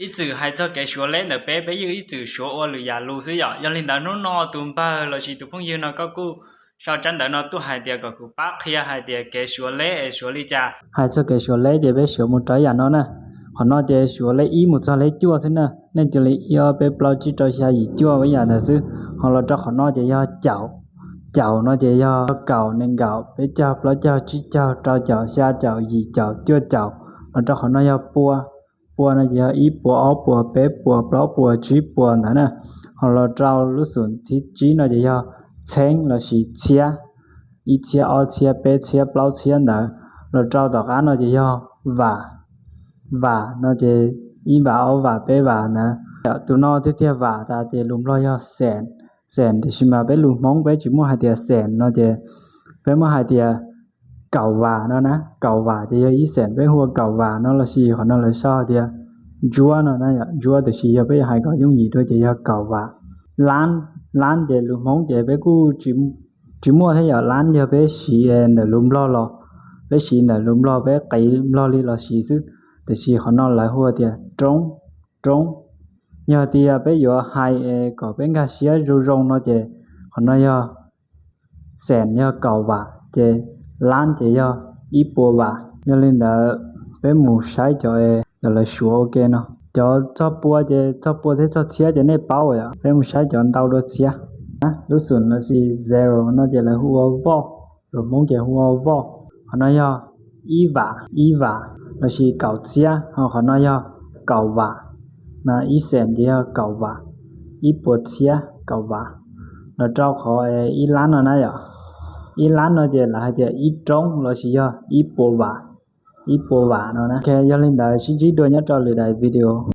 一直还做给学嘞的白白有一直学我了呀路是呀要领导侬喏东巴了是都朋友喏个กูsau trận đó nó tu hai tiệt có cụ bác kia hai tiệt cái số lý cha hai cho cái số lễ để bé số một trái nhà nó nè họ nói để số lễ ý một cho lễ chua thế nè nên cho lễ yêu bé bao chỉ cho xa gì chua với nhà là sư họ là cho họ nói để cho chảo nó để cho cào nên gạo bé cho bao cho chỉ cho chảo xa chảo gì chảo chua chảo họ cho họ nói cho bùa nó giờ ý bùa áo bùa bé bùa bao bùa chỉ bùa nữa nè họ là trao lúc xuân thì chỉ nó để cho chén là chỉ chia ít chia ở chia bé chia bao chia nữa rồi trao đọc án nó chỉ cho và nó chỉ ý bảo và bé và nữa tụi nó tiếp theo và ta thì lùm lo cho sèn thì mà bé lùm móng bé chỉ mua hai tia sèn nó chỉ bé mua hai tia cầu và nó nè cầu và thì ý sèn bé hua cầu và nó là gì họ nó là sao tia chúa nó nè chúa thì chỉ bé hai cái giống gì thôi chỉ cho cầu và lán thì lùm móng thì bé cứ chỉ mua thấy giờ lán cho bé xì để lùm lo bé xì là lùm lo bé cái lo li là xì chứ thì xì họ nó lại hua thì trống nhờ thì bé giờ hai có bé cái xía rong nó thì họ nó giờ sèn nhờ cầu và thì lán thì giờ ít bùa và nhờ lên là bé mù sai cho là sửa ok nó cho bùa thì cho chia thì nên bao rồi bé mù sai cho đau đôi chia lúc xuân nó là 0 nó chỉ là hua vô rồi mong cái hua vô họ nói cho ý vả nó là cầu chia họ nói cho cầu vả là ý sèn thì cầu vả ý bột chia cầu vả nó trao họ ý lán nó nói ý lán nó chỉ là ý trống là ý bột vả nó nè. Ok, cho lên đây xin chỉ đôi nhớ cho lời đại video